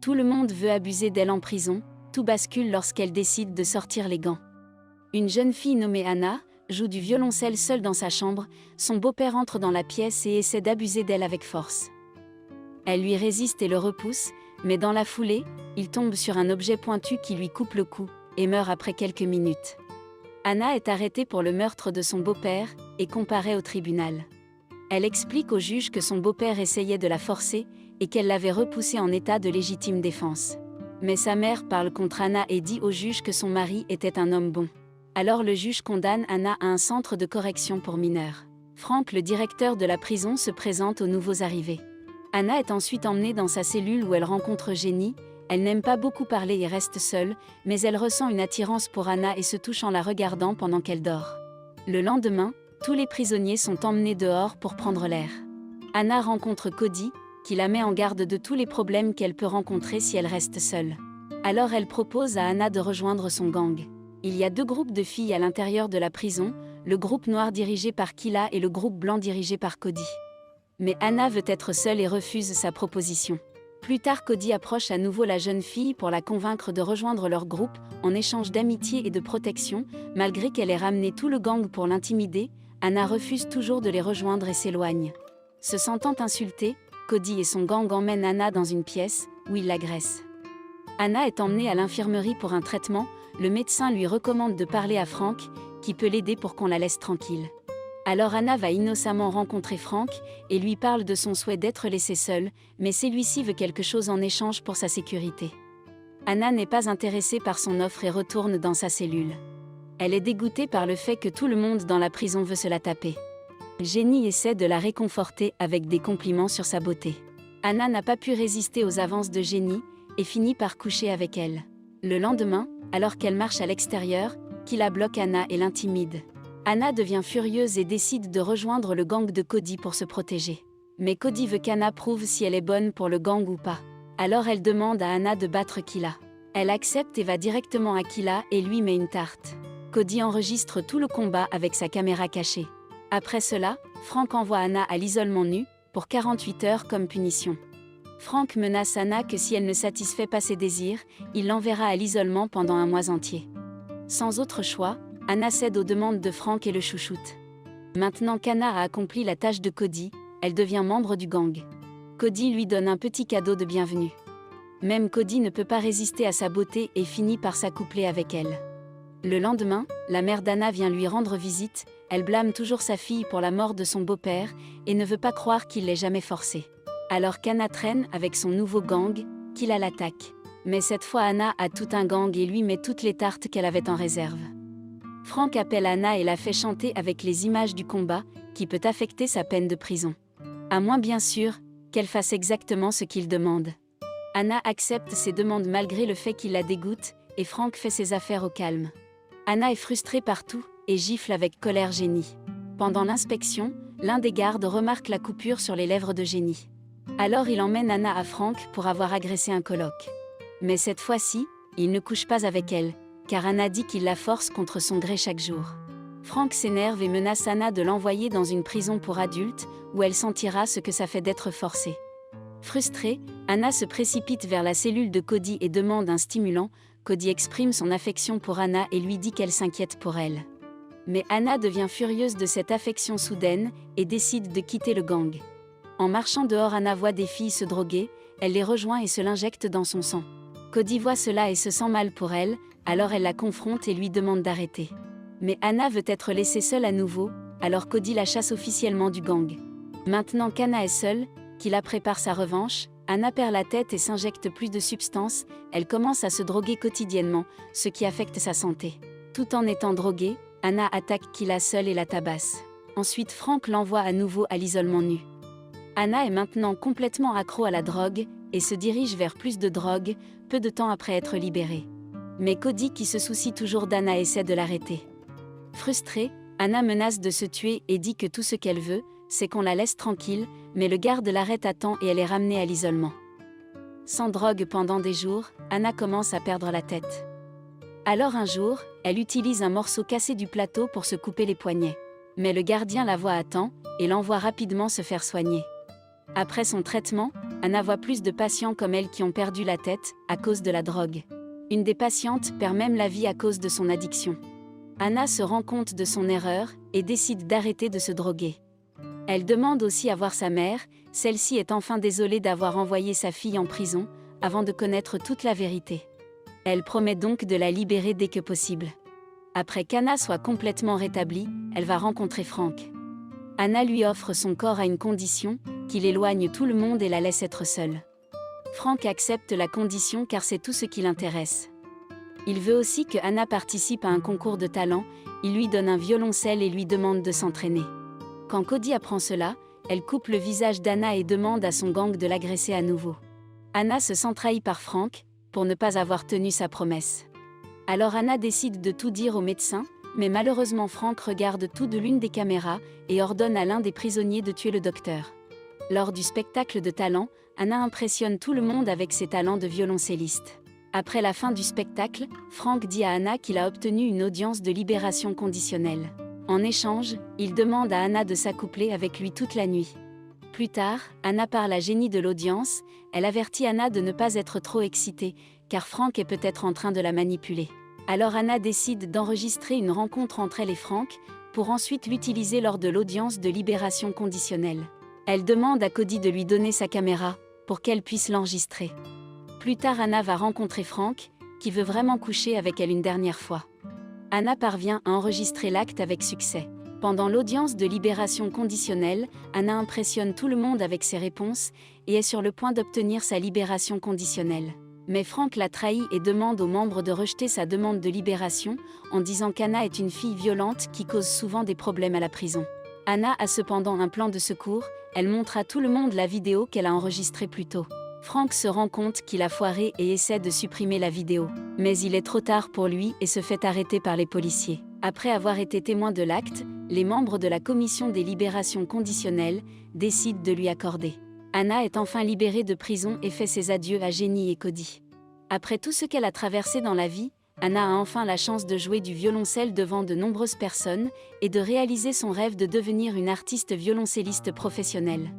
Tout le monde veut abuser d'elle en prison, tout bascule lorsqu'elle décide de sortir les gants. Une jeune fille nommée Anna joue du violoncelle seule dans sa chambre, son beau-père entre dans la pièce et essaie d'abuser d'elle avec force. Elle lui résiste et le repousse, mais dans la foulée, il tombe sur un objet pointu qui lui coupe le cou, et meurt après quelques minutes. Anna est arrêtée pour le meurtre de son beau-père, et comparée au tribunal. Elle explique au juge que son beau-père essayait de la forcer, et qu'elle l'avait repoussé en état de légitime défense. Mais sa mère parle contre Anna et dit au juge que son mari était un homme bon. Alors le juge condamne Anna à un centre de correction pour mineurs. Frank, le directeur de la prison, se présente aux nouveaux arrivés. Anna est ensuite emmenée dans sa cellule où elle rencontre Jenny. Elle n'aime pas beaucoup parler et reste seule, mais elle ressent une attirance pour Anna et se touche en la regardant pendant qu'elle dort. Le lendemain, tous les prisonniers sont emmenés dehors pour prendre l'air. Anna rencontre Cody, qui la met en garde de tous les problèmes qu'elle peut rencontrer si elle reste seule. Alors elle propose à Anna de rejoindre son gang. Il y a deux groupes de filles à l'intérieur de la prison, le groupe noir dirigé par Kila et le groupe blanc dirigé par Cody. Mais Anna veut être seule et refuse sa proposition. Plus tard, Cody approche à nouveau la jeune fille pour la convaincre de rejoindre leur groupe, en échange d'amitié et de protection. Malgré qu'elle ait ramené tout le gang pour l'intimider, Anna refuse toujours de les rejoindre et s'éloigne. Se sentant insultée, Cody et son gang emmènent Anna dans une pièce, où ils l'agressent. Anna est emmenée à l'infirmerie pour un traitement, le médecin lui recommande de parler à Frank, qui peut l'aider pour qu'on la laisse tranquille. Alors Anna va innocemment rencontrer Frank, et lui parle de son souhait d'être laissée seule, mais celui-ci veut quelque chose en échange pour sa sécurité. Anna n'est pas intéressée par son offre et retourne dans sa cellule. Elle est dégoûtée par le fait que tout le monde dans la prison veut se la taper. Jenny essaie de la réconforter avec des compliments sur sa beauté. Anna n'a pas pu résister aux avances de Jenny, et finit par coucher avec elle. Le lendemain, alors qu'elle marche à l'extérieur, Kila bloque Anna et l'intimide. Anna devient furieuse et décide de rejoindre le gang de Cody pour se protéger. Mais Cody veut qu'Anna prouve si elle est bonne pour le gang ou pas. Alors elle demande à Anna de battre Kila. Elle accepte et va directement à Kila et lui met une tarte. Cody enregistre tout le combat avec sa caméra cachée. Après cela, Frank envoie Anna à l'isolement nu, pour 48 heures comme punition. Frank menace Anna que si elle ne satisfait pas ses désirs, il l'enverra à l'isolement pendant un mois entier. Sans autre choix, Anna cède aux demandes de Frank et le chouchoute. Maintenant qu'Anna a accompli la tâche de Cody, elle devient membre du gang. Cody lui donne un petit cadeau de bienvenue. Même Cody ne peut pas résister à sa beauté et finit par s'accoupler avec elle. Le lendemain, la mère d'Anna vient lui rendre visite, elle blâme toujours sa fille pour la mort de son beau-père et ne veut pas croire qu'il l'ait jamais forcée. Alors qu'Anna traîne avec son nouveau gang, Kila l'attaque. Mais cette fois Anna a tout un gang et lui met toutes les tartes qu'elle avait en réserve. Frank appelle Anna et la fait chanter avec les images du combat, qui peut affecter sa peine de prison. À moins bien sûr, qu'elle fasse exactement ce qu'il demande. Anna accepte ses demandes malgré le fait qu'il la dégoûte, et Frank fait ses affaires au calme. Anna est frustrée partout, et gifle avec colère Jenny. Pendant l'inspection, l'un des gardes remarque la coupure sur les lèvres de Jenny. Alors il emmène Anna à Frank pour avoir agressé un coloc. Mais cette fois-ci, il ne couche pas avec elle, car Anna dit qu'il la force contre son gré chaque jour. Frank s'énerve et menace Anna de l'envoyer dans une prison pour adultes, où elle sentira ce que ça fait d'être forcée. Frustrée, Anna se précipite vers la cellule de Cody et demande un stimulant. Cody exprime son affection pour Anna et lui dit qu'elle s'inquiète pour elle. Mais Anna devient furieuse de cette affection soudaine, et décide de quitter le gang. En marchant dehors, Anna voit des filles se droguer, elle les rejoint et se l'injecte dans son sang. Cody voit cela et se sent mal pour elle, alors elle la confronte et lui demande d'arrêter. Mais Anna veut être laissée seule à nouveau, alors Cody la chasse officiellement du gang. Maintenant qu'Anna est seule, Kila prépare sa revanche, Anna perd la tête et s'injecte plus de substances, elle commence à se droguer quotidiennement, ce qui affecte sa santé. Tout en étant droguée, Anna attaque Kila seule et la tabasse. Ensuite Frank l'envoie à nouveau à l'isolement nu. Anna est maintenant complètement accro à la drogue, et se dirige vers plus de drogue, peu de temps après être libérée. Mais Cody, qui se soucie toujours d'Anna, essaie de l'arrêter. Frustrée, Anna menace de se tuer et dit que tout ce qu'elle veut, c'est qu'on la laisse tranquille, mais le garde l'arrête à temps et elle est ramenée à l'isolement. Sans drogue pendant des jours, Anna commence à perdre la tête. Alors un jour, elle utilise un morceau cassé du plateau pour se couper les poignets. Mais le gardien la voit à temps, et l'envoie rapidement se faire soigner. Après son traitement, Anna voit plus de patients comme elle qui ont perdu la tête à cause de la drogue. Une des patientes perd même la vie à cause de son addiction. Anna se rend compte de son erreur et décide d'arrêter de se droguer. Elle demande aussi à voir sa mère, celle-ci est enfin désolée d'avoir envoyé sa fille en prison, avant de connaître toute la vérité. Elle promet donc de la libérer dès que possible. Après qu'Anna soit complètement rétablie, elle va rencontrer Frank. Anna lui offre son corps à une condition, qu'il éloigne tout le monde et la laisse être seule. Frank accepte la condition car c'est tout ce qui l'intéresse. Il veut aussi que Anna participe à un concours de talent, il lui donne un violoncelle et lui demande de s'entraîner. Quand Cody apprend cela, elle coupe le visage d'Anna et demande à son gang de l'agresser à nouveau. Anna se sent trahie par Frank, pour ne pas avoir tenu sa promesse. Alors Anna décide de tout dire au médecin, mais malheureusement Frank regarde tout de l'une des caméras et ordonne à l'un des prisonniers de tuer le docteur. Lors du spectacle de talent, Anna impressionne tout le monde avec ses talents de violoncelliste. Après la fin du spectacle, Frank dit à Anna qu'il a obtenu une audience de libération conditionnelle. En échange, il demande à Anna de s'accoupler avec lui toute la nuit. Plus tard, Anna parle à Jenny de l'audience, elle avertit Anna de ne pas être trop excitée, car Frank est peut-être en train de la manipuler. Alors Anna décide d'enregistrer une rencontre entre elle et Frank, pour ensuite l'utiliser lors de l'audience de libération conditionnelle. Elle demande à Cody de lui donner sa caméra, pour qu'elle puisse l'enregistrer. Plus tard Anna va rencontrer Frank, qui veut vraiment coucher avec elle une dernière fois. Anna parvient à enregistrer l'acte avec succès. Pendant l'audience de libération conditionnelle, Anna impressionne tout le monde avec ses réponses, et est sur le point d'obtenir sa libération conditionnelle. Mais Frank la trahit et demande aux membres de rejeter sa demande de libération, en disant qu'Anna est une fille violente qui cause souvent des problèmes à la prison. Anna a cependant un plan de secours, elle montre à tout le monde la vidéo qu'elle a enregistrée plus tôt. Frank se rend compte qu'il a foiré et essaie de supprimer la vidéo. Mais il est trop tard pour lui et se fait arrêter par les policiers. Après avoir été témoin de l'acte, les membres de la commission des libérations conditionnelles décident de lui accorder. Anna est enfin libérée de prison et fait ses adieux à Jenny et Cody. Après tout ce qu'elle a traversé dans la vie, Anna a enfin la chance de jouer du violoncelle devant de nombreuses personnes et de réaliser son rêve de devenir une artiste violoncelliste professionnelle.